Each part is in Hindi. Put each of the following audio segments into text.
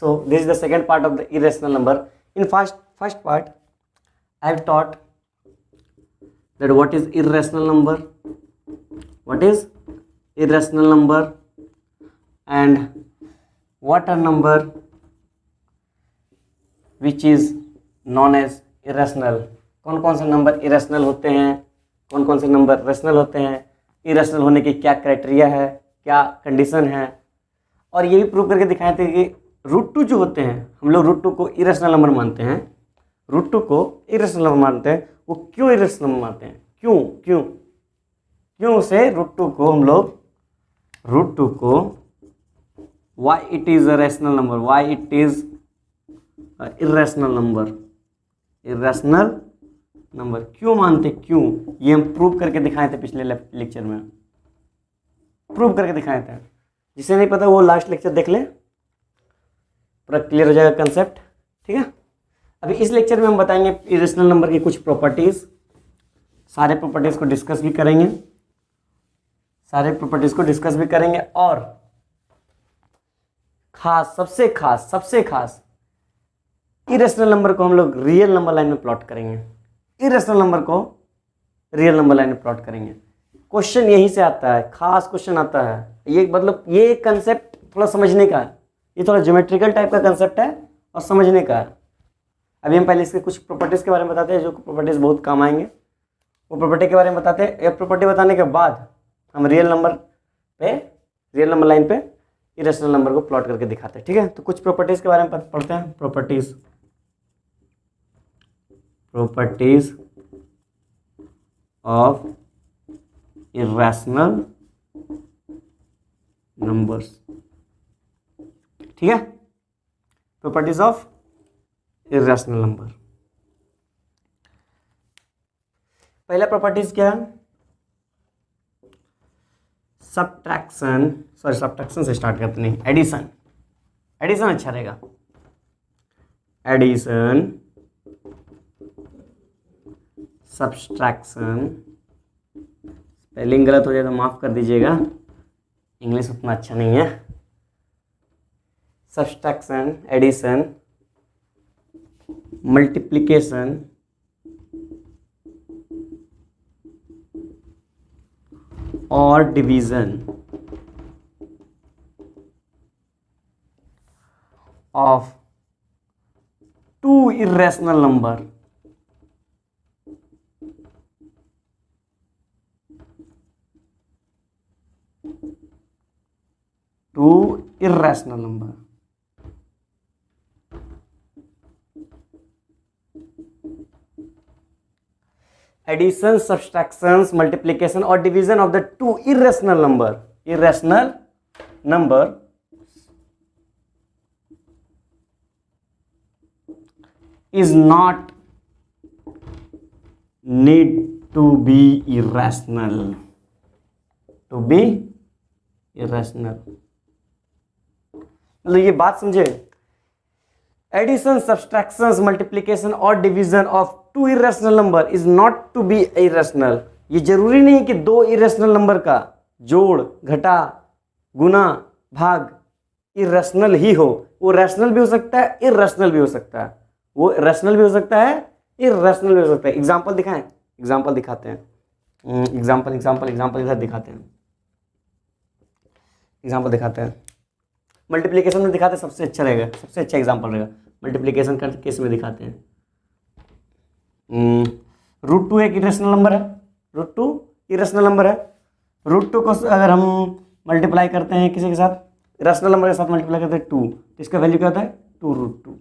So this is the second part of the irrational number. In first part, I have taught that what is irrational number, and what are number which is known as irrational. कौन कौन से नंबर इरेशनल होते हैं, कौन कौन से नंबर रेशनल होते हैं, इरेशनल होने की क्या क्राइटेरिया है, क्या कंडीशन है, और ये भी प्रूव करके दिखाए थे कि √2 जो होते हैं, हम लोग √2 को इरेशनल नंबर मानते हैं, √2 को इरेशनल नंबर मानते हैं. वो क्यों इरेशनल नंबर मानते हैं, क्यों से √2 को हम लोग why it is a rational number, why it is a irrational number क्यों मानते, क्यों, ये हम प्रूव करके दिखाए थे पिछले लेक्चर में, प्रूव करके दिखाए थे. जिसे नहीं पता वो लास्ट लेक्चर देख ले, पूरा क्लियर हो जाएगा कंसेप्ट. ठीक है, अभी इस लेक्चर में हम बताएंगे इरेशनल नंबर की कुछ प्रॉपर्टीज, सारे प्रॉपर्टीज को डिस्कस भी करेंगे, और सबसे खास इरेशनल नंबर को हम लोग रियल नंबर लाइन में प्लॉट करेंगे. क्वेश्चन यहीं से आता है, खास क्वेश्चन आता है. ये मतलब ये कंसेप्ट थोड़ा समझने का है, ये थोड़ा ज्योमेट्रिकल टाइप का कंसेप्ट है और समझने का है. अभी हम पहले इसके कुछ प्रॉपर्टीज के बारे में बताते हैं, जो प्रॉपर्टीज बहुत काम आएंगे. वो प्रॉपर्टी के बारे में बताते हैं. एक प्रॉपर्टी बताने के बाद हम रियल नंबर लाइन पे इरेशनल नंबर को प्लॉट करके दिखाते हैं. ठीक है, तो कुछ प्रॉपर्टीज के बारे में पढ़ते हैं. Properties of irrational numbers. ठीक है, प्रॉपर्टीज ऑफ इरेशनल नंबर. पहला प्रॉपर्टीज क्या है, सब्ट्रैक्शन से स्टार्ट करते नहीं, एडिशन अच्छा रहेगा. एडिशन, सब्ट्रैक्शन, स्पेलिंग गलत हो जाए तो माफ कर दीजिएगा, इंग्लिश उतना अच्छा नहीं है. सब्ट्रैक्शन, एडिशन, मल्टीप्लिकेशन और division of two irrational number addition, subtractions, multiplication और division of the two irrational number is not need to be irrational. मतलब ये बात समझे, एडिशन, सब्ट्रैक्शंस, मल्टीप्लिकेशन और division of two irrational number is not to be irrational. ये जरूरी नहीं कि दो इरेशनल नंबर का जोड़, घटा, गुना, भाग इरेशनल ही हो. वो रैशनल भी हो सकता है, इरेशनल भी हो सकता है. वो रैशनल भी हो सकता है, इरेशनल भी हो सकता है. एग्जाम्पल दिखाएं, एग्जाम्पल दिखाते हैं. एग्जाम्पल दिखाते हैं. मल्टीप्लिकेशन में दिखाते हैं, सबसे अच्छा रहेगा, सबसे अच्छा एग्जाम्पल रहेगा. मल्टीप्लिकेशन का केस में दिखाते हैं. √2 एक इरेशनल नंबर है. √2 इरेशनल नंबर है. √2 को अगर हम मल्टीप्लाई करते हैं किसी के साथ, इरेशनल नंबर के साथ मल्टीप्लाई करते हैं 2, तो इसका वैल्यू क्या होता है, 2√2.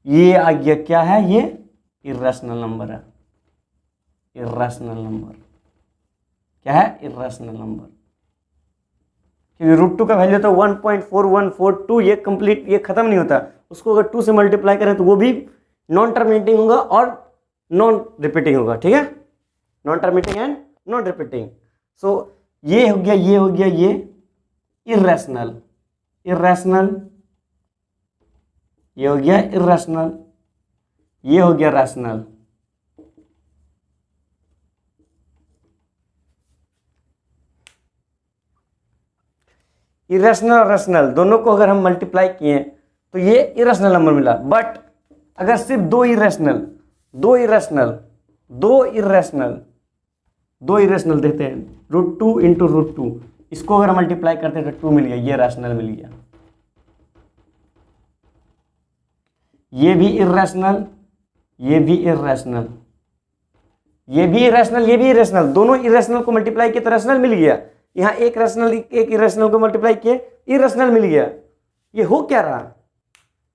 ये आ गया क्या है, ये इरेशनल नंबर है. इरेशनल नंबर क्या है, इरेशनल नंबर. क्योंकि √2 का वैल्यू तो 1.4142, ये कंप्लीट, ये खत्म नहीं होता. उसको अगर 2 से मल्टीप्लाई करें तो वो भी नॉन टर्मिनेटिंग होगा और नॉन रिपीटिंग होगा. ठीक है, non terminating and non repeating. So ये हो गया ये इरेशनल, ये हो गया इरेशनल, ये हो गया रैशनल. इरेशनल और रैशनल दोनों को अगर हम मल्टीप्लाई किए तो ये इरेशनल नंबर मिला। बट अगर सिर्फ दो इरेशनल देते हैं, √2 इंटू √2, इसको अगर मल्टीप्लाई करते हैं तो 2 मिल गया, ये रैशनल मिल गया। ये भी इरेशनल, ये भी इरेशनल, ये भी इरेशनल, ये भी इरेशनल, दोनों इरेशनल को मल्टीप्लाई किया तो रैशनल मिल गया। यहाँ एक रैशनल एक इरेशनल को मल्टीप्लाई किए, इरेशनल मिल गया। ये हो क्या रहा,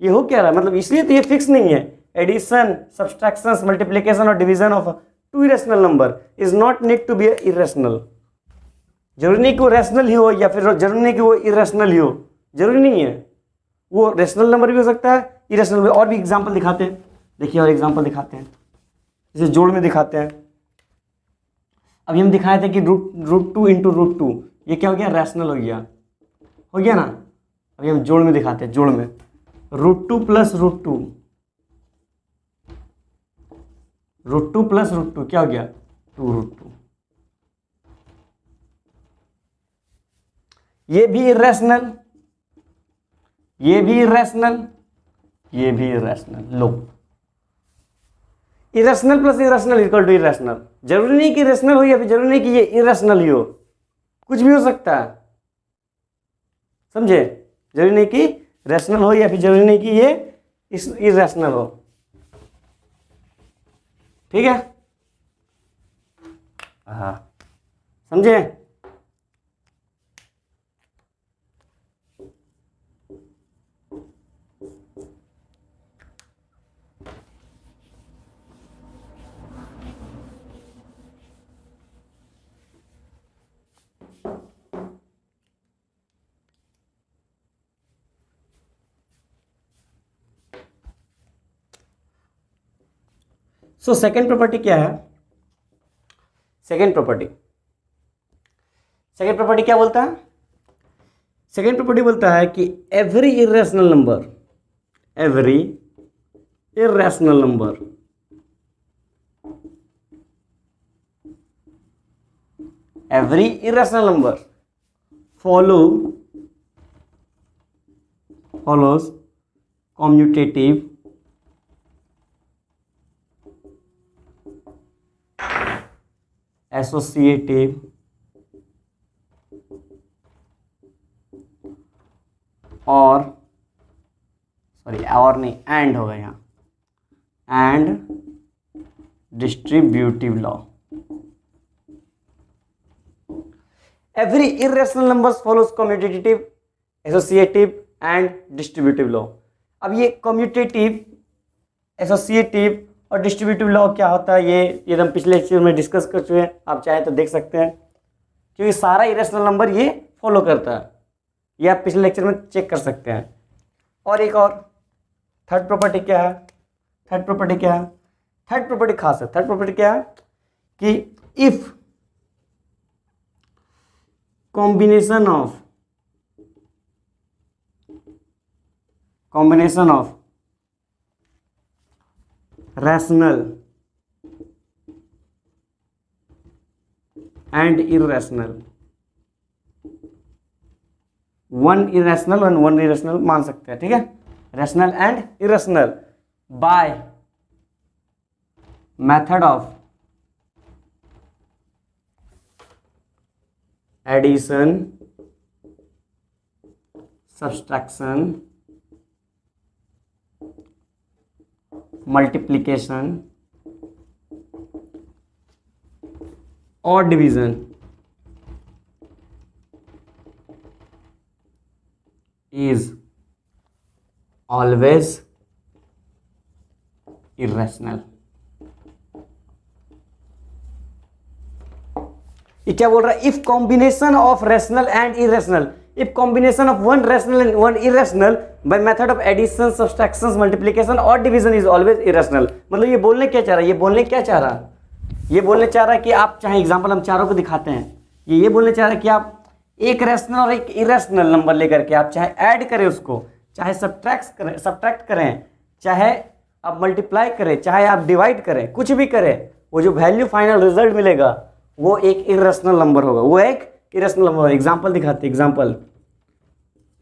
ये हो क्या रहा, मतलब इसलिए तो ये फिक्स नहीं है। एडिशन, सब्सट्रैक्शन, मल्टीप्लिकेशन और division of two irrational number is not need to be irrational. जरूरी नहीं कि वो रैशनल ही हो या फिर जरूरी नहीं कि वो इरेशनल ही हो, जरूरी नहीं है। वो रैशनल नंबर भी हो सकता है, इरेशनल भी। और भी एग्जाम्पल दिखाते हैं, देखिए और एग्जाम्पल दिखाते हैं, इसे जोड़ में दिखाते हैं। अभी हम दिखाए थे कि √2 इंटू √2, ये क्या हो गया, रैशनल हो गया ना। अभी हम जोड़ में दिखाते हैं, जोड़ में √2 प्लस √2, √2 प्लस √2 क्या हो गया, 2√2। ये भी इरेशनल, ये भी इरेशनल, ये भी इरेशनल। लो, irrational plus irrational equal to irrational. जरूरी नहीं कि रेशनल हो या फिर जरूरी नहीं कि ये इरेशनल ही हो, कुछ भी हो सकता है, समझे। जरूरी नहीं कि रैशनल हो या फिर जरूरी नहीं कि ये इरेशनल हो, ठीक है। हाँ, समझे। सो सेकेंड प्रॉपर्टी क्या है, सेकेंड प्रॉपर्टी क्या बोलता है, सेकेंड प्रॉपर्टी बोलता है कि every irrational number, every irrational number follows commutative associative और नहीं, एंड होगा यहाँ, and distributive law. Every irrational numbers follows commutative, associative and distributive law. अब ये कम्यूटेटिव, एसोसिएटिव और डिस्ट्रीब्यूटिव लॉ क्या होता है, ये हम पिछले लेक्चर में डिस्कस कर चुके हैं, आप चाहे तो देख सकते हैं, क्योंकि सारा इरेशनल नंबर ये फॉलो करता है, ये आप पिछले लेक्चर में चेक कर सकते हैं। और एक और थर्ड प्रॉपर्टी क्या है, थर्ड प्रॉपर्टी खास है। थर्ड प्रॉपर्टी क्या है कि if combination of rational and irrational, one irrational और वन इरेशनल मान सकते हैं, ठीक है, rational and irrational, by method of addition, subtraction, multiplication और डिवीजन is always irrational। ये क्या बोल रहा है, if combination of rational and irrational, if combination of one rational and one irrational by method of addition, subtraction, multiplication और डिवीजन इज ऑलवेज इरेशनल। मतलब ये बोलने क्या चाह रहा है, ये बोलने चाह रहा है कि आप चाहे एग्जांपल हम चारों को दिखाते हैं, ये बोलने चाह रहा है कि आप एक रैशनल और एक इरेशनल नंबर लेकर के आप चाहे ऐड करें उसको, चाहे सब्ट्रैक्ट करें, चाहे आप मल्टीप्लाई करें, चाहे आप डिवाइड करें, कुछ भी करें, वो जो वैल्यू फाइनल रिजल्ट मिलेगा वो एक इरेशनल नंबर होगा, वो एक इरेशनल नंबर होगा। एग्जांपल दिखाते,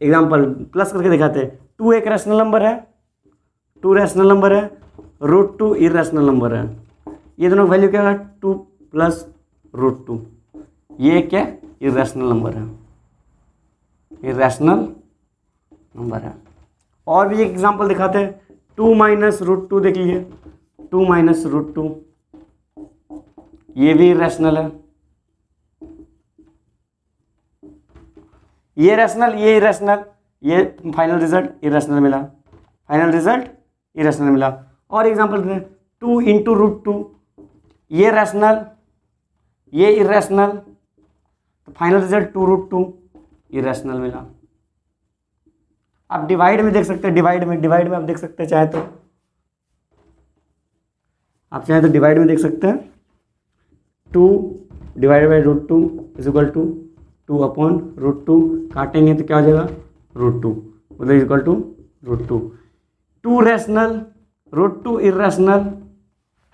एग्जाम्पल प्लस करके दिखाते हैं। 2 एक रैशनल नंबर है, 2 रैशनल नंबर है, √2 इरेशनल नंबर है। ये दोनों वैल्यू क्या है, 2 + √2, ये क्या इरेशनल नंबर है, इरेशनल नंबर है। और भी एक एग्जाम्पल दिखाते हैं, 2 - √2 देख लीजिए, 2 - √2, ये भी इरेशनल है, ये रैशनल, ये इरेशनल, ये फाइनल रिजल्ट इरेशनल मिला, फाइनल रिजल्ट इरेशनल मिला। और एग्जांपल दें, 2 × √2, ये रैशनल, ये इरेशनल, तो फाइनल रिजल्ट 2√2 इरेशनल मिला। आप डिवाइड में देख सकते हैं, डिवाइड में आप देख सकते हैं, चाहे तो आप चाहे तो डिवाइड में देख सकते हैं, 2 / √2 = 2/√2, काटेंगे तो क्या हो जाएगा, √2, मतलब =√2। 2 रैशनल, √2 इरेशनल,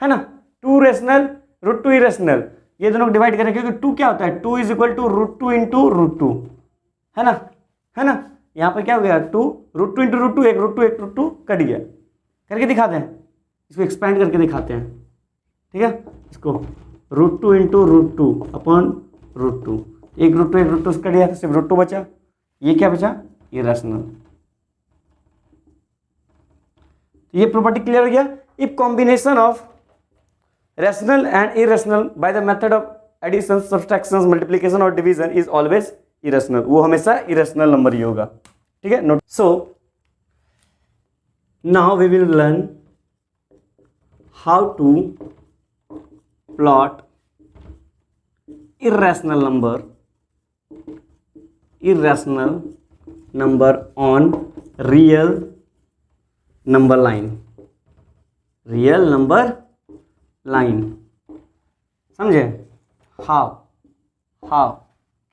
है ना, 2 रैशनल, √2 इरेशनल, ये दोनों को डिवाइड करें, क्योंकि 2 क्या होता है, 2 = √2 × √2, है ना, है ना। यहाँ पर क्या हो गया, 2 √2 × √2, एक √2 कट गया। करके दिखाते हैं, इसको एक्सपेंड करके दिखाते हैं, ठीक है। इसको √2 × √2/√2, एक √2 से कट गया, तो सिर्फ √2 बचा, ये क्या बचा, इरेशनल। ये प्रॉपर्टी क्लियर हो गया। If combination of rational and irrational by the method of addition, subtraction, multiplication और डिवीजन इज ऑलवेज इरेशनल, वो हमेशा इरेशनल नंबर ही होगा, ठीक है। Note, so now we will learn how to plot irrational number on real number line, समझे। हाउ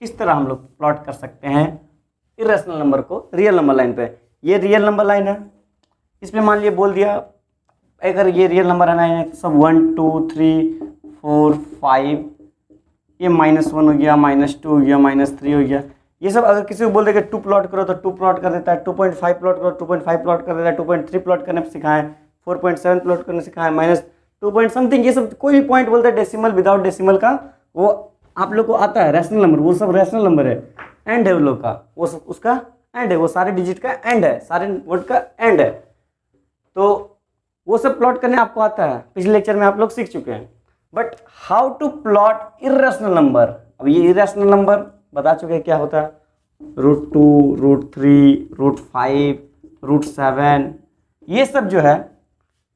किस तरह हम लोग प्लॉट कर सकते हैं इरेशनल नंबर को रियल नंबर लाइन पे। ये रियल नंबर लाइन है, इसमें मान लिया बोल दिया, अगर ये रियल नंबर है तो सब 1 2 3 4 5, ये -1 हो गया, -2 हो गया, -3 हो गया। ये सब अगर किसी को बोल देगा 2 प्लॉट करो तो 2 प्लॉट कर देता है, 2.5 प्लॉट करो 2.5 प्लॉट कर देता है, 2.3 प्लॉट करने सिखाएं, 4.7 प्लॉट करने सिखाएं, -2 समथिंग, ये सब कोई भी पॉइंट बोलता है डेसिमल विदाउट डेसिमल का, वो आप लोग को आता है रैशनल नंबर, वो सब रैशनल नंबर है, एंड है उन लोग का, वो सब उसका एंड है, वो सारे डिजिट का एंड है, सारे वर्ड का एंड है, तो वो सब प्लॉट करने आपको आता है, पिछले लेक्चर में आप लोग सीख चुके हैं। But how to plot irrational number, अब ये इरेशनल नंबर बता चुके हैं क्या होता है, √2, √3, √5, √7, ये सब जो है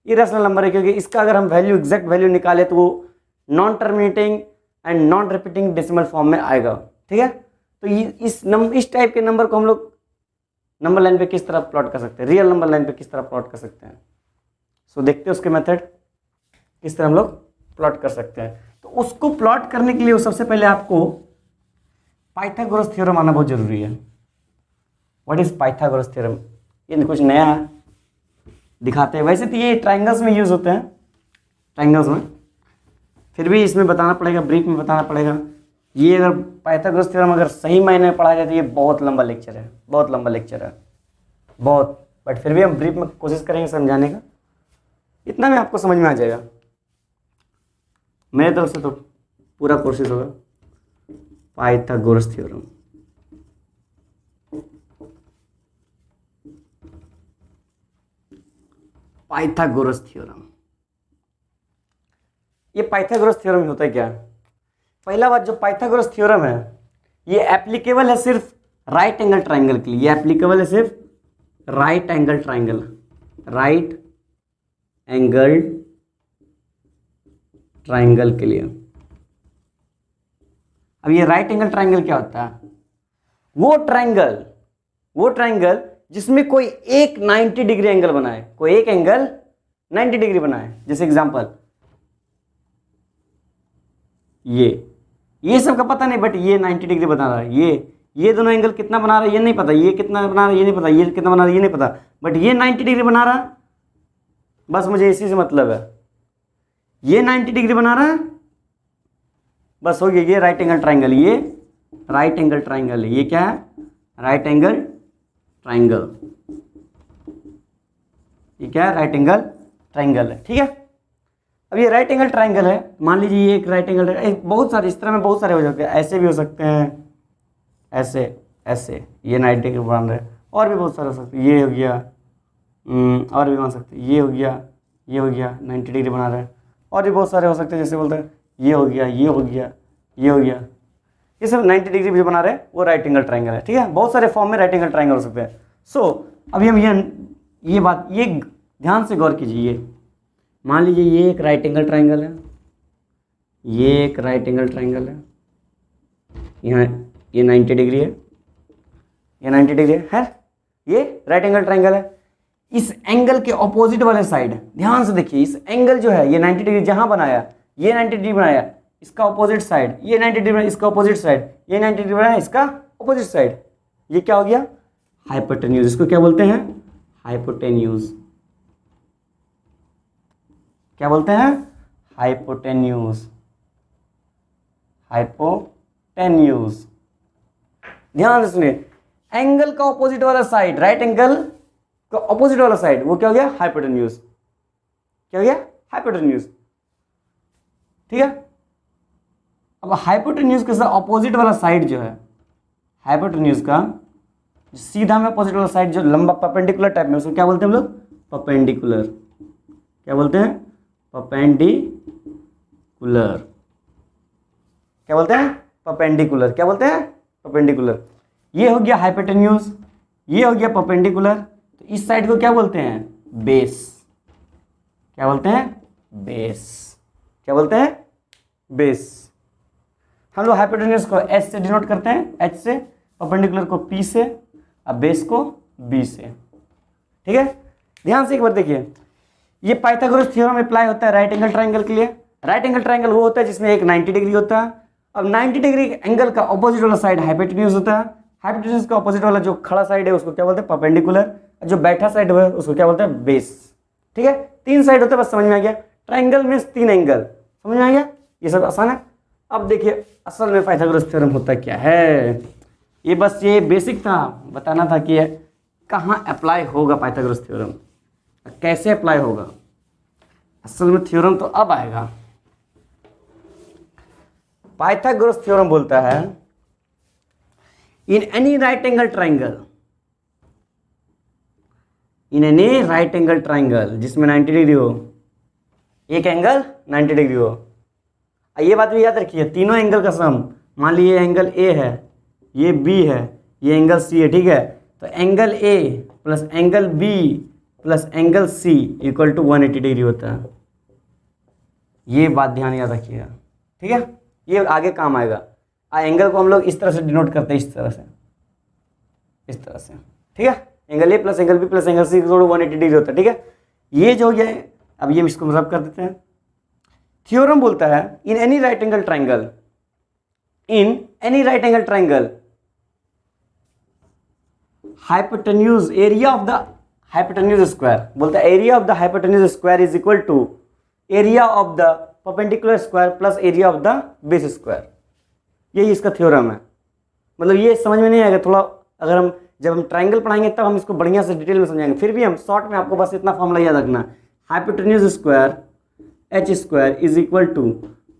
इरेशनल नंबर है, क्योंकि इसका अगर हम वैल्यू एग्जैक्ट वैल्यू निकाले तो वो non terminating and non repeating decimal form में आएगा, ठीक है। तो इस टाइप के नंबर को हम लोग नंबर लाइन पे किस तरह प्लॉट कर सकते हैं, रियल नंबर लाइन पे किस तरह प्लॉट कर सकते हैं। सो देखते हैं उसके मेथड किस तरह हम लोग प्लॉट कर सकते हैं। तो उसको प्लॉट करने के लिए सबसे पहले आपको पाइथागोरस थ्योरम आना बहुत जरूरी है। व्हाट इज पाइथागोरस थ्योरम, ये कुछ नया है, दिखाते हैं। वैसे तो ये ट्राइंगल्स में यूज होते हैं, ट्राइंगल्स में, फिर भी इसमें बताना पड़ेगा, ब्रीफ में बताना पड़ेगा। ये अगर पाइथागोरस थ्योरम अगर सही मायने में पढ़ा जाए तो ये बहुत लंबा लेक्चर है, बहुत लंबा लेक्चर है, बहुत, बट फिर भी हम ब्रीफ में कोशिश करेंगे समझाने का, इतना में आपको समझ में आ जाएगा। मेरे तरफ से तो पूरा कोशिश होगा। पाइथागोरस थ्योरम, पाइथागोरस थ्योरम, ये पाइथागोरस थ्योरम होता है क्या? पहला बात, जो पाइथागोरस थ्योरम है ये एप्लीकेबल है सिर्फ राइट एंगल ट्राइंगल के लिए, ये एप्लीकेबल है सिर्फ right angle triangle, right angle triangle के लिए। अब ये राइट एंगल ट्राइंगल क्या होता है? वो ट्राइंगल जिसमें कोई एक 90 डिग्री एंगल बनाए, कोई एक एंगल 90 डिग्री बनाए। जैसे एग्जांपल ये सबका पता नहीं, बट ये 90 डिग्री बना रहा है, ये दोनों एंगल कितना बना रहा है ये नहीं पता, ये कितना बना रहा है ये नहीं पता, ये कितना बना रहा है ये नहीं पता, बट ये 90 डिग्री बना रहा है, बस मुझे इसी से मतलब है। ये 90 डिग्री बना रहा है, बस हो गया, ये राइट एंगल ट्राइंगल, ये राइट एंगल ट्राइंगल है। ये क्या है? Right angle triangle. ये क्या है? राइट एंगल ट्राइंगल है। ठीक है, अब ये राइट एंगल ट्राइंगल है, मान लीजिए ये एक राइट एंगल, बहुत सारे इस तरह में बहुत सारे हो सकते हैं, ऐसे भी हो सकते हैं, ऐसे ऐसे, ये 90 डिग्री बन रहा है, और भी बहुत सारे हो सकते हैं, ये हो गया, और भी बन सकते हैं, ये हो गया, ये हो गया 90 डिग्री बना रहा है, और भी बहुत सारे हो सकते हैं, जैसे बोलते हैं ये हो गया, ये हो गया, ये हो गया, ये सब 90 डिग्री भी बना रहे हैं, वो राइट एंगल ट्राइंगल है। ठीक है, बहुत सारे फॉर्म में राइट एंगल ट्राइंगल हो सकते हैं। सो अभी हम ये बात, ये ध्यान से गौर कीजिए, मान लीजिए ये एक राइट एंगल ट्राइंगल है, ये एक राइट एंगल ट्राइंगल है, यहाँ ये 90 डिग्री है, ये 90 डिग्री है, ये राइट एंगल ट्राइंगल है। इस एंगल के ऑपोजिट वाले साइड ध्यान से देखिए, इस एंगल जो है ये 90 डिग्री जहां बनाया, ये 90 डिग्री बनाया, इसका ऑपोजिट साइड, ये 90 डिग्री इसका ऑपोजिट साइड, ये 90 डिग्री बनाया इसका ऑपोजिट साइड, ये क्या हो गया? हाइपोटेन्यूज। इसको क्या बोलते हैं? हाइपोटेन्यूज। क्या बोलते हैं? हाइपोटेन्यूज। हाइपोटेन्यूज। ध्यान से सुनिए, एंगल का ऑपोजिट वाला साइड, राइट एंगल का ऑपोजिट वाला साइड, वो क्या हो गया? हाइपोटेन्यूज। क्या हो गया? हाइपोटेन्यूज। ठीक है, अब हाइपोटेन्यूज के साथ ऑपोजिट वाला साइड जो है, हाइपोटेन्यूज का सीधा में ऑपोजिट वाला साइड जो लंबा परपेंडिकुलर टाइप में, उसको क्या बोलते हैं हम लोग? परपेंडिकुलर। क्या बोलते हैं? परपेंडिकुलर। क्या बोलते हैं? परपेंडिकुलर। क्या बोलते हैं? परपेंडिकुलर। ये हो गया हाइपोटेन्यूज, ये हो गया परपेंडिकुलर, तो इस साइड को क्या बोलते हैं? बेस। क्या बोलते हैं? बेस। क्या बोलते हैं? बेस। हम लोग हाइपोटेन्यूज को एच से डिनोट करते हैं, एच से, परपेंडिकुलर को पी से, अब बेस को बी से। ठीक है, ध्यान से एक बार देखिए, ये पाइथागोरस थ्योरम अप्लाई होता है राइट एंगल ट्राइंगल के लिए। राइट एंगल ट्राइंगल वो होता है जिसमें एक 90 डिग्री होता है, अब 90 डिग्री एंगल का ऑपोजिट वाला साइड हाइपोटेन्यूज होता है, हाइपोटेन्यूज का ऑपोजिट वाला जो खड़ा साइड है उसको क्या बोलते हैं? परपेंडिकुलर, जो बैठा साइड है उसको क्या बोलते हैं? बेस। ठीक है, 3 साइड होता है, बस समझ में आ गया। ट्राइंगल में 3 एंगल, समझ में आ गया, ये सब आसान है। अब देखिए असल में पाइथागोरस थ्योरम होता क्या है, ये बस ये बेसिक था, बताना था कि कहाँ अप्लाई होगा पाइथागोरस थ्योरम, कैसे अप्लाई होगा। असल में थ्योरम तो अब आएगा। पाइथागोरस थ्योरम बोलता है in any right angle triangle, in any right angle triangle जिसमें 90 डिग्री हो, एक एंगल 90 डिग्री हो। ये बात भी याद रखिए, तीनों एंगल का सम, मान लीजिए एंगल ए है, ये बी है, ये एंगल सी है। ठीक है, तो angle A plus angle B plus angle C equal to 180 degree होता है। ये बात ध्यान याद रखिएगा। ठीक है, ये आगे काम आएगा। एंगल को हम लोग इस तरह से डिनोट करते हैं, इस तरह से, इस तरह से। ठीक है, angle A plus angle B plus angle C equal to 180 degree होता है। ठीक है, ये जो ये, अब ये इसको रब कर देते हैं। थ्योरम बोलता है in any right angle triangle, in any right angle triangle hypotenuse area of the hypotenuse square, बोलता है area of the hypotenuse square is equal to area of the perpendicular square plus area of the base square. यही इसका थ्योरम है। मतलब ये समझ में नहीं आएगा थोड़ा, अगर हम जब हम ट्राइंगल पढ़ाएंगे तब हम इसको बढ़िया से डिटेल में समझाएंगे, फिर भी हम शॉर्ट में आपको बस इतना फॉर्मूला याद रखना, hypotenuse square H square is equal to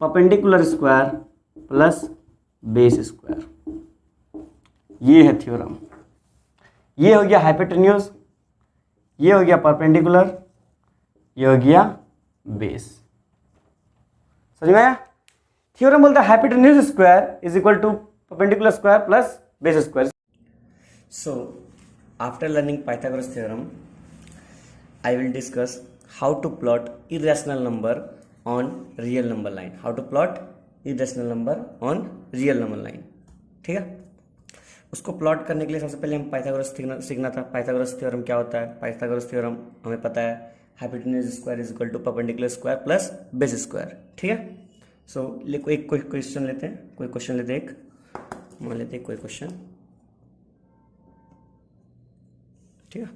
perpendicular square plus base square. ये है थ्योरम। ये हो गया हाइपोटेन्यूज, ये हो गया परपेंडिकुलर, ये हो गया बेस। समझ में आया? थ्योरम बोलता है hypotenuse square is equal to perpendicular square plus base square. So after learning Pythagoras theorem I will discuss how to plot irrational number on real number line. How to plot irrational number on real number line. ठीक है, उसको प्लॉट करने के लिए सबसे पहले हम पाइथागोरस सीखना था। पाइथागोरस थ्योरम क्या होता है? पाइथागोरस थ्योरम हमें पता है, hypotenuse square is equal to perpendicular square plus base square. ठीक है, सो एक कोई क्वेश्चन लेते हैं, कोई क्वेश्चन लेते हैं, एक मान लेते हैं कोई क्वेश्चन। ठीक है,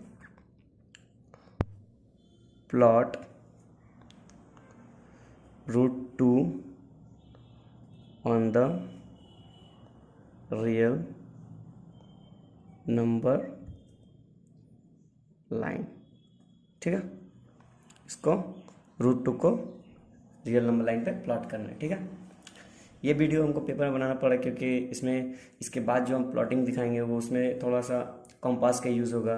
plot √2 on the real number line, ठीक है। इसको √2 को रियल नंबर लाइन पे प्लॉट करना है, ठीक है। ये वीडियो हमको पेपर में बनाना पड़ा क्योंकि इसमें इसके बाद जो हम प्लॉटिंग दिखाएंगे वो उसमें थोड़ा सा कंपास का यूज़ होगा,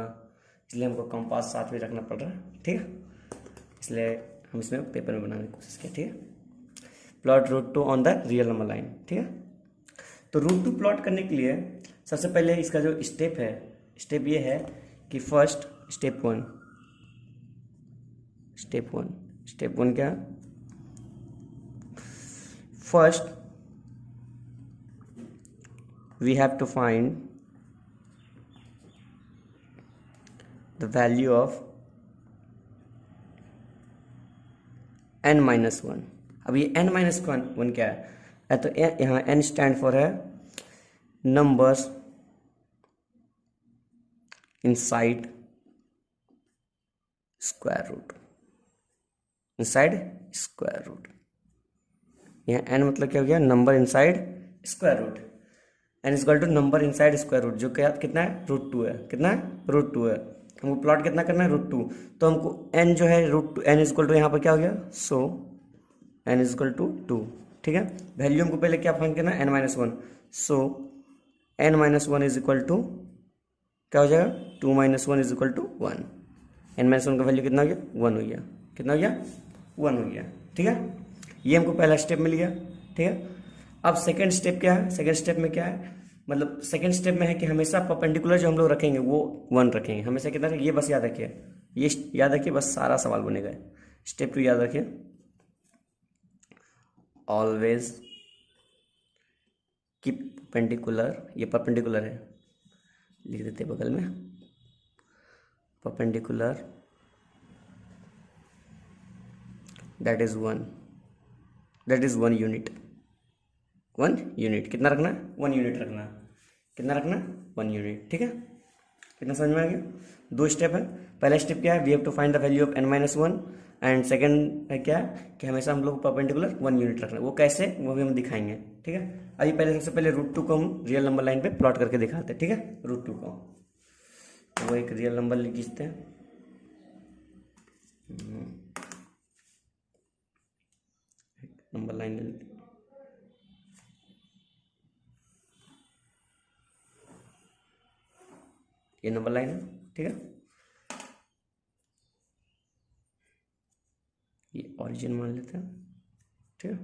इसलिए हमको कंपास साथ में रखना पड़ रहा है, ठीक है। इसलिए हम इसमें पेपर में बनाने की कोशिश किया, ठीक है। Plot √2 on the real number line, ठीक है। तो √2 प्लॉट करने के लिए सबसे पहले इसका जो स्टेप है, स्टेप ये है कि फर्स्ट स्टेप वन क्या, first we have to find the value of n-1। अब ये n-1 क्या है, तो यहाँ n स्टैंड फॉर है नंबर्स इनसाइड स्क्वायर रूट, यहाँ n मतलब क्या हो गया, number inside square root. n equal to number inside square root, जो क्या कितना है, √2 है, कितना है, √2 है। हमको प्लॉट कितना करना है, √2, तो हमको n जो है √2, n इक्वल टू यहाँ पर क्या हो गया, सो n इक्वल टू 2, ठीक है। वैल्यू हमको पहले क्या फाइंड करना है, n-1, so n-1 is equal to क्या हो जाएगा, 2 - 1 इज इक्वल टू 1। n-1 का वैल्यू कितना हो गया, 1 हो गया, कितना हो गया, 1 हो गया, ठीक है। ये हमको पहला स्टेप मिल गया, ठीक है। अब सेकेंड स्टेप क्या है, सेकेंड स्टेप में क्या है, मतलब सेकेंड स्टेप में है कि हमेशा परपेंडिकुलर जो हम लोग रखेंगे वो 1 रखेंगे हमेशा, कितना, ये बस याद रखिए, ये याद रखिए, बस सारा सवाल बनेगा। स्टेप 2 याद रखिए, ऑलवेज कीप परपेंडिकुलर, ये परपेंडिकुलर है, लिख देते बगल में, perpendicular that is 1 unit, 1 unit, कितना रखना है, 1 यूनिट रखना, कितना रखना, 1 यूनिट, ठीक है। कितना समझ में आ गया, 2 स्टेप है। पहला स्टेप क्या है, we have to find the value of n-1, and second है क्या है कि हमेशा हम लोग परपेंडिकुलर 1 यूनिट रखना, वो कैसे, वो भी हम दिखाएंगे, ठीक है। अभी पहले सबसे पहले √2 को हम रियल नंबर लाइन पे प्लॉट करके दिखाते हैं, ठीक है। √2 को वो एक रियल नंबर लिख खींचते हैं, नंबर लाइन ले लेते हैं, ये नंबर लाइन है, ठीक है। ये ओरिजिन मान लेते हैं, ठीक है,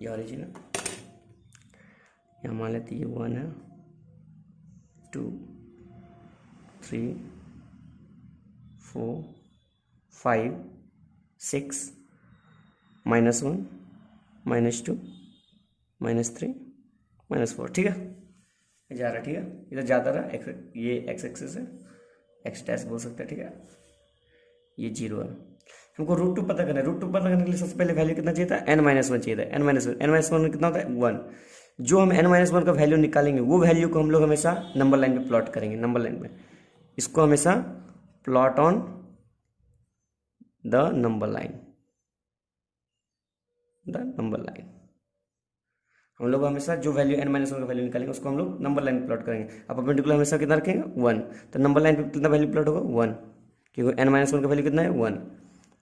ये ओरिजिन है, यहाँ मान लेते हैं ये 1 है, 2 3 4 5 6 -1 -2 -3 -4, ठीक है, जा रहा है, ठीक है। इधर जाता रहा, ये x एक्सिस है, x डैश बोल सकते हैं, ठीक है। ये 0 है, हमको √2 पता करना है। √2 पता करने के लिए सबसे पहले वैल्यू कितना चाहिए था, n-1 चाहिए था, n-1 कितना होता है, 1। जो हम n-1 का वैल्यू निकालेंगे वो वैल्यू को हम लोग हमेशा नंबर लाइन पे प्लॉट करेंगे, नंबर लाइन पे, इसको हमेशा plot on the number line, हम लोग हमेशा जो वैल्यू n-1 का वैल्यू निकालेंगे उसको हम लोग नंबर लाइन पे प्लॉट करेंगे। अब परपेंडिकुलर हमेशा कितना रखेंगे, 1, तो नंबर लाइन पे कितना वैल्यू प्लॉट होगा, 1, क्योंकि n-1 का वैल्यू कितना है, 1,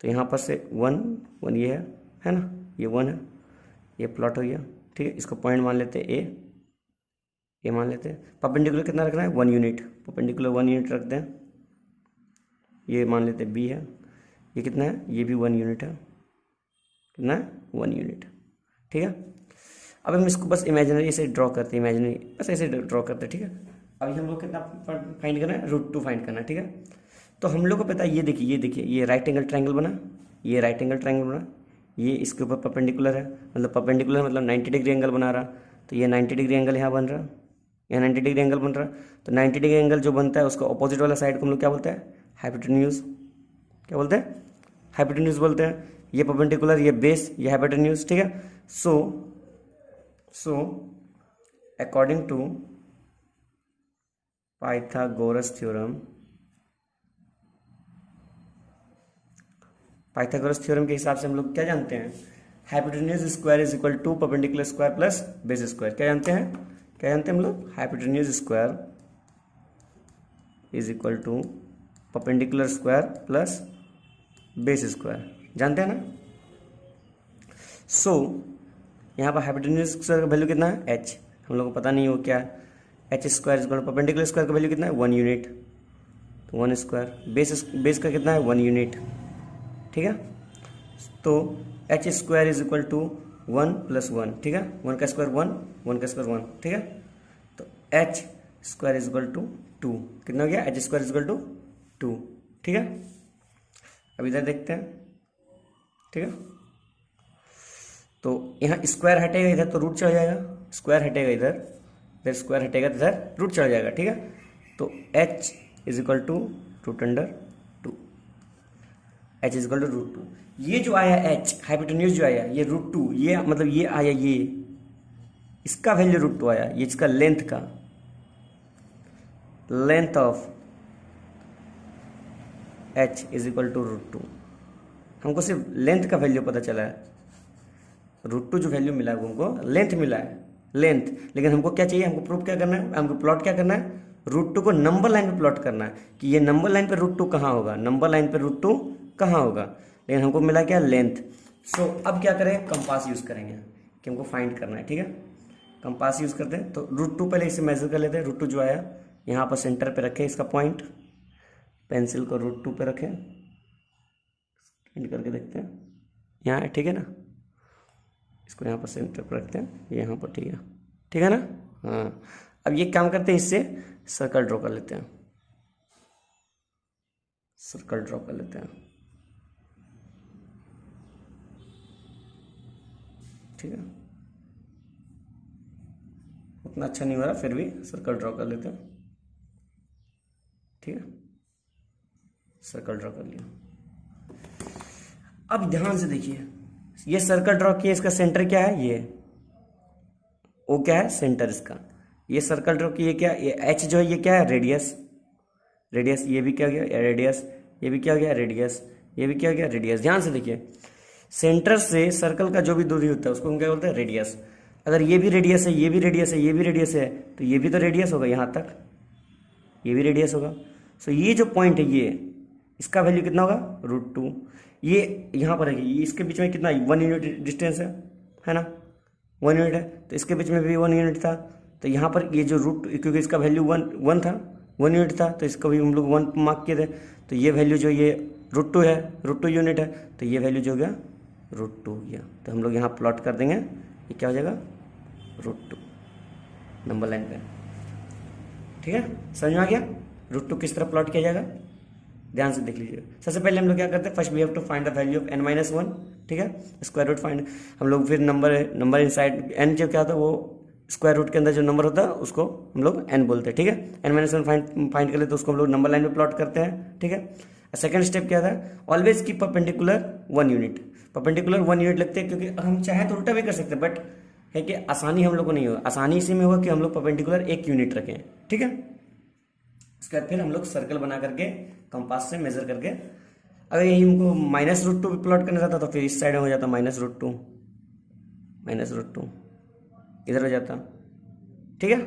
तो यहाँ पर से 1 ये है ना, ये 1 है, ये प्लॉट हो गया, ठीक है। इसको पॉइंट मान लेते हैं ए मान लेते हैं। परपेंडिकुलर कितना रखना है, 1 यूनिट, परपेंडिकुलर 1 यूनिट रखते हैं। ये मान लेते हैं बी है, ये कितना है, ये भी 1 यूनिट है, कितना है, 1 यूनिट, ठीक है। अब हम इसको बस इमेजिनरी ऐसे ड्रॉ करते हैं, इमेजिनरी बस ऐसे ड्रॉ करते हैं, ठीक है। अभी हम लोग कितना फाइंड करना है, √2 फाइंड करना है, ठीक है। तो हम लोग को पता है, ये देखिए ये राइट एंगल ट्रायंगल बना, ये राइट एंगल ट्रायंगल बना, ये इसके ऊपर परपेंडिकुलर है, मतलब परपेंडिकुलर मतलब 90 डिग्री एंगल बना रहा, तो ये 90 डिग्री एंगल यहाँ बन रहा, यहाँ 90 डिग्री एंगल बन रहा, तो 90 डिग्री एंगल जो बनता है उसका ऑपोजिट वाला साइड को हम लोग क्या बोलते हैं, हाइपोटेन्यूज, क्या बोलते हैं, हाइपोटेन्यूज बोलते हैं। ये परपेंडिकुलर, ये बेस, ये हाइपोटेन्यूज, ठीक है। So according to Pythagoras theorem के हिसाब से हम लोग क्या जानते हैं, hypotenuse square is equal to perpendicular square plus base square. क्या जानते हैं हम लोग, hypotenuse square is equal to perpendicular square plus base square, जानते हैं ना। सो यहाँ पर हाइपोटेन्यूज स्क्वायर का वैल्यू कितना है, h, हम लोग को पता नहीं हो क्या है। H square equal perpendicular square का वैल्यू कितना है, 1 यूनिट, तो 1 स्क्वायर। बेस का कितना है, 1 यूनिट, ठीक है। तो H square is equal to 1 + 1, ठीक है। 1 का स्क्वायर 1, 1 का स्क्वायर 1, ठीक है। तो H square is equal to 2, कितना हो गया, H square is equal to 2, ठीक है। अब इधर देखते हैं, ठीक है। तो यहाँ स्क्वायर हटेगा इधर तो रूट चढ़ जाएगा, स्क्वायर हटेगा इधर स्क्वायर हटेगा तो इधर रूट चढ़ जाएगा, ठीक है। तो h is equal to √2, h is equal to √2। ये जो आया h हाइपोटेन्यूज जो आया ये √2, ये मतलब ये आया, ये इसका वैल्यू √2 आया, ये इसका लेंथ का, length of h is equal to √2। हमको सिर्फ लेंथ का वैल्यू पता चला है, √2 जो वैल्यू मिला है हमको लेंथ मिला है, लेंथ। लेकिन हमको क्या चाहिए, हमको प्रूफ क्या करना है, हमको प्लॉट क्या करना है, √2 को नंबर लाइन पे प्लॉट करना है कि ये नंबर लाइन पे √2 कहाँ होगा, नंबर लाइन पे √2 कहाँ होगा। लेकिन हमको मिला क्या, लेंथ। सो अब क्या करें, कंपास यूज करेंगे कि हमको फाइंड करना है, ठीक है। कंपास यूज करते हैं। तो √2 पहले इसे मेजर कर लेते हैं। √2 जो आया यहाँ पर सेंटर पे रखें इसका पॉइंट, पेंसिल को √2 पे रखें, करके देखते हैं, यहाँ है, ठीक है ना। इसको यहाँ पर सेंटर पर रखते हैं, ये यहाँ पर, ठीक है ना। हाँ, अब ये काम करते हैं, इससे सर्कल ड्रॉ कर लेते हैं, सर्कल ड्रॉ कर लेते हैं, ठीक है। उतना अच्छा नहीं हो रहा, फिर भी सर्कल ड्रॉ कर लेते हैं, ठीक है। सर्कल ड्रॉ कर लिया। अब ध्यान से देखिए, ये सर्कल ड्रॉ किया, इसका सेंटर क्या है, ये ओ क्या है, सेंटर इसका। ये सर्कल ड्रॉ किया, क्या ये एच जो है ये क्या है, रेडियस, रेडियस। ये भी क्या हो गया, रेडियस। ये भी क्या हो गया, रेडियस। ये भी क्या हो गया, रेडियस। ध्यान से देखिए, सेंटर से सर्कल का जो भी दूरी होता है उसको हम क्या बोलते हैं, रेडियस। अगर ये भी रेडियस है, ये भी रेडियस है, ये भी रेडियस है, तो ये भी तो रेडियस होगा, यहाँ तक ये भी रेडियस होगा। सो ये जो पॉइंट है, ये इसका वैल्यू कितना होगा, √2। ये यहाँ पर है, ये इसके बीच में कितना, 1 यूनिट डिस्टेंस है ना, 1 यूनिट है। तो इसके बीच में भी 1 यूनिट था। तो यहाँ पर ये जो क्योंकि इसका वैल्यू 1 था, 1 यूनिट था, तो इसका भी हम लोग 1 मार्क किए थे। तो ये वैल्यू जो ये √2 है, √2 यूनिट है, तो ये वैल्यू जो हो गया √2 हो गया। तो हम लोग यहाँ प्लॉट कर देंगे, ये क्या हो जाएगा, √2 नंबर लाइन पे, ठीक है। समझ में आ गया √2 किस तरह प्लॉट किया जाएगा, ध्यान से देख लीजिए। सबसे पहले हम लोग क्या करते हैं, first we have to find the value of n-1, ठीक है। स्क्वायर रूट फाइंड, हम लोग फिर नंबर इनसाइड n जो क्या होता है, वो स्क्वायर रूट के अंदर जो नंबर होता है उसको हम लोग n बोलते हैं, ठीक है। n-1 फाइंड कर ले तो उसको हम लोग नंबर लाइन में प्लॉट करते हैं, ठीक है। सेकंड स्टेप क्या था, always keep perpendicular 1 unit, perpendicular 1 unit लगते हैं, क्योंकि हम चाहे तो उल्टा भी कर सकते हैं, बट है कि आसानी हम लोग को नहीं होगा। आसानी इसी में होगा कि हम लोग परपेंडिकुलर 1 यूनिट रखें, ठीक है। उसके बाद फिर हम लोग सर्कल बना करके कंपास से मेजर करके, अगर यही हमको -√2 भी प्लॉट करना रहता तो फिर इस साइड में हो जाता -√2, -√2 इधर हो जाता, ठीक है।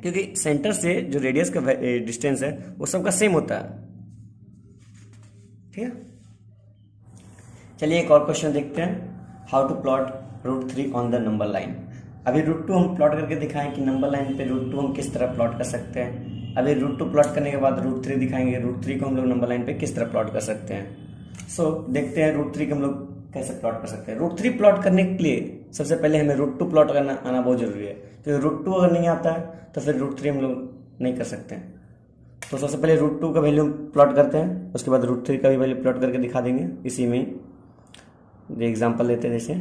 क्योंकि सेंटर से जो रेडियस का डिस्टेंस है वो सबका सेम होता है, ठीक है। चलिए एक और क्वेश्चन देखते हैं, how to plot √3 on the number line. अभी √2 हम प्लॉट करके दिखाएं कि नंबर लाइन पे √2 हम किस तरह प्लॉट कर सकते हैं। अभी √2 प्लॉट करने के बाद √3 दिखाएंगे, √3 को हम लोग नंबर लाइन पे किस तरह प्लॉट कर सकते हैं। सो देखते हैं √3 को हम लोग कैसे प्लॉट कर सकते हैं। √3 प्लॉट करने के लिए सबसे पहले हमें √2 प्लॉट करना आना बहुत जरूरी है। तो √2 अगर नहीं आता है तो फिर √3 हम लोग नहीं कर सकते हैं। तो सबसे पहले √2 का वैल्यू प्लॉट करते हैं, उसके बाद √3 का भी वैल्यू प्लॉट करके दिखा देंगे इसी में। ये एग्जांपल लेते हैं, जैसे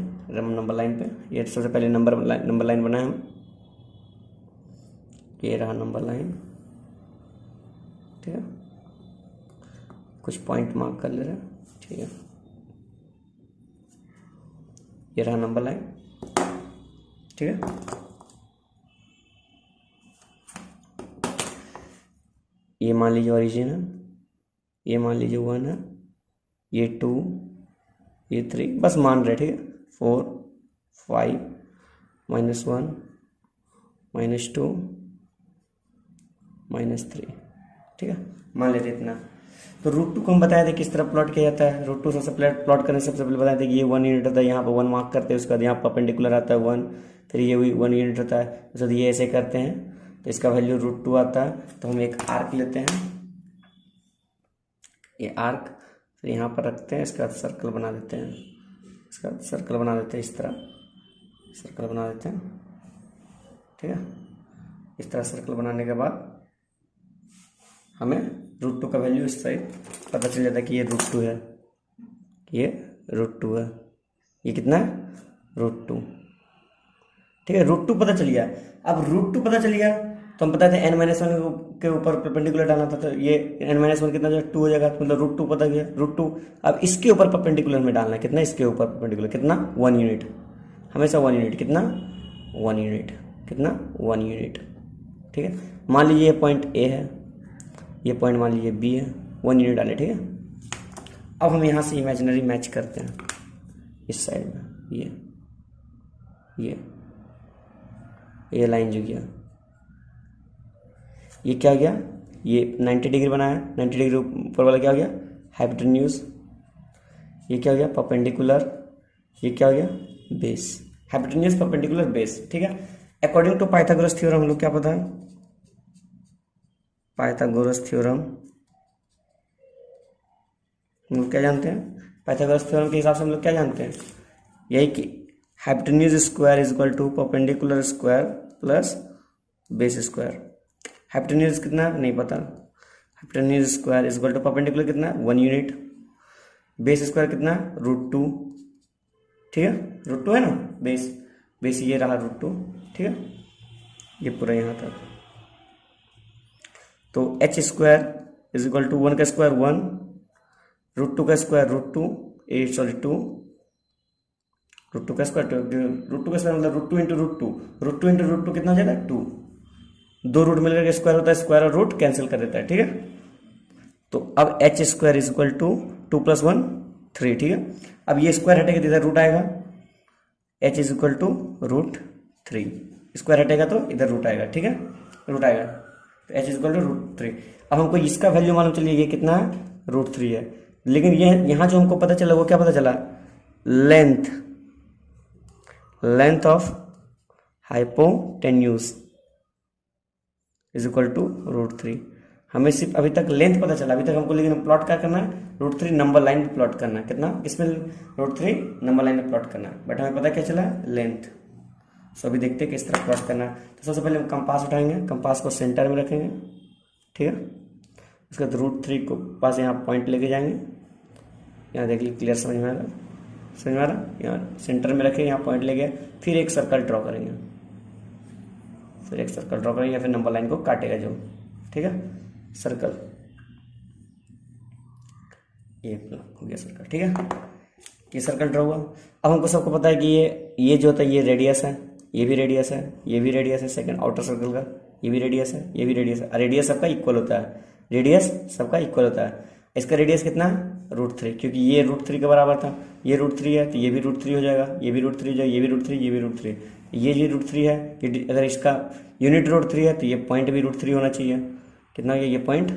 नंबर लाइन पे ये सबसे पहले नंबर लाइन बनाए हम, ये रहा नंबर लाइन, ठीक है। कुछ पॉइंट मार्क कर ले रहे हैं, ठीक है। ये रहा नंबर लाइन, ठीक है। ये मान लीजिए ओरिजिन है, ये मान लीजिए 1 है, ये 2, ये 3, बस मान रहे, ठीक है। 4, 5, -1, -2, -3, ठीक है, मान लेते इतना। तो रूट टू को हम बताए थे किस तरह प्लॉट किया जाता है। रूट टू सबसे पहले प्लॉट करने से सबसे पहले बताए थे कि ये 1 यूनिट होता है, यहाँ पर 1 मार्क करते हैं, उसके बाद यहाँ परपेंडिकुलर आता है 1, फिर ये 1 यूनिट होता है, उसके बाद ये ऐसे करते हैं तो इसका वैल्यू रूट टू आता है। तो हम एक आर्क लेते हैं, ये आर्क फिर यहाँ पर रखते हैं, इसका सर्कल बना देते हैं, इसका सर्कल बना देते हैं, इस तरह सर्कल बना देते हैं, ठीक है। इस तरह सर्कल बनाने के बाद हमें रूट टू का वैल्यू इस साइड पता चल जाता है कि ये रूट टू है, ये रूट टू है, ये कितना है रूट टू, ठीक है। रूट टू पता चल गया। अब रूट टू पता चल गया तो हम बताते हैं n-1 के ऊपर परपेंडिकुलर डालना था, तो ये n-1 कितना जो 2 हो जाएगा, मतलब रूट टू पता गया, रूट टू। अब इसके ऊपर परपेंडिकुलर में डालना है, कितना इसके ऊपर परपेंडिकुलर, कितना 1 यूनिट, हमेशा 1 यूनिट, कितना 1 यूनिट, कितना 1 यूनिट, ठीक है। मान लीजिए ये पॉइंट ए है, ये पॉइंट मान लीजिए बी है, 1 यूनिट डाले, ठीक है। अब हम यहाँ से इमेजिनरी मैच करते हैं इस साइड में, ये लाइन जो गया, ये क्या हो गया, ये 90 डिग्री बनाया, 90 डिग्री ऊपर वाला क्या हो गया हाइपोटेन्यूज, ये क्या हो गया परपेंडिकुलर, ये क्या हो गया बेस, हाइपोटेन्यूज परपेंडिकुलर बेस, ठीक है। अकॉर्डिंग टू पाइथागोरस थ्योरम हम लोग क्या पता है, पाइथागोरस थ्योरम हम लोग क्या जानते हैं, पाइथागोरस थ्योरम के हिसाब से हम लोग क्या जानते हैं, यही कि hypotenuse square is equal to perpendicular square plus base square. Hypotenuse कितना नहीं पता, hypotenuse square is equal to perpendicular कितना 1 यूनिट, बेस स्क्वायर कितना रूट टू, ठीक है, रूट टू है ना, बेस ये रहा रूट टू, ठीक है, ये पूरा यहाँ तक। तो H square is equal to 1 का स्क्वायर 1, रूट टू का square root two, root two का स्क्वायर मतलब root two into root two कितना हो जाएगा 2, 2 रूट मिलकर के स्क्वायर होता है, स्क्वायर और रूट कैंसिल कर देता है, ठीक है। तो अब H square is equal to 2 + 1 3, ठीक है। अब ये स्क्वायर हटेगा तो इधर रूट आएगा, H is equal to root 3, square हटेगा तो इधर रूट आएगा, ठीक है, रूट आएगा, तो H is equal to root 3। अब हमको इसका वैल्यू मालूम चलिए ये कितना है रूट 3 है, लेकिन ये यहाँ जो हमको पता चला वो क्या पता चला, length of hypotenuse is equal to root 3। हमें सिर्फ अभी तक लेंथ पता चला, अभी तक हमको लेकिन प्लॉट क्या करना है, रूट 3 नंबर लाइन पे प्लॉट करना है, कितना किसमें रूट 3 नंबर लाइन पे प्लॉट करना है, बट हमें पता क्या चला लेंथ। सो अभी देखते हैं किस तरह प्लॉट करना है। तो सबसे पहले हम कंपास उठाएंगे, कंपास को सेंटर में रखेंगे, ठीक है। उसके बाद रूट 3 को पास यहाँ पॉइंट लेके जाएंगे, यहाँ देख लीजिए क्लियर समझ में आ रहा, यहाँ सेंटर में रखेंगे, यहाँ पॉइंट ले गए, फिर एक सर्कल ड्रॉ करेंगे, फिर नंबर लाइन को काटेगा जो, ठीक है, सर्कल, ये हो गया सर्कल, ठीक है, ये सर्कल ड्रॉ हुआ। अब हमको सबको पता है कि ये जो होता है ये रेडियस है, ये भी रेडियस है, ये भी रेडियस है, सेकंड आउटर सर्कल का ये भी रेडियस है, ये भी रेडियस है, रेडियस सबका इक्वल होता है, रेडियस सबका इक्वल होता है। इसका रेडियस कितना है रूट 3, क्योंकि ये रूट 3 के बराबर था, ये रूट 3 है तो ये भी रूट 3 हो जाएगा, ये भी रूट 3 हो जाएगा, ये भी रूट 3, ये भी रूट 3, ये जो रूट 3 है, ये अगर इसका यूनिट रूट 3 है तो ये पॉइंट भी रूट 3 होना चाहिए, कितना हो गया ये पॉइंट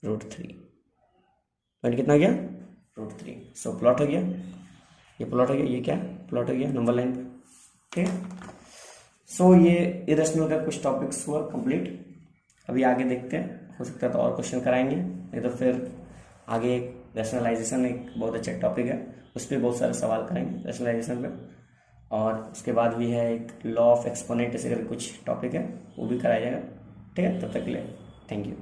रूट 3, पॉइंट कितना हो गया रूट 3। सो प्लॉट हो गया, ये प्लॉट हो गया, ये क्या प्लॉट हो गया नंबर लाइन पे, ठीक है। सो ये इरेशनल का कुछ टॉपिक्स हुआ कंप्लीट। अभी आगे देखते हैं, हो सकता है तो और क्वेश्चन कराएंगे, नहीं तो फिर आगे रैशनलाइजेशन एक बहुत अच्छा टॉपिक है, उस पर बहुत सारे सवाल करेंगे रैशनलाइजेशन पे। और उसके बाद भी है एक लॉ ऑफ एक्सपोनेंट ऐसे करके कुछ टॉपिक है, वो भी कराया जाएगा, ठीक है। तब तक के लिए थैंक यू।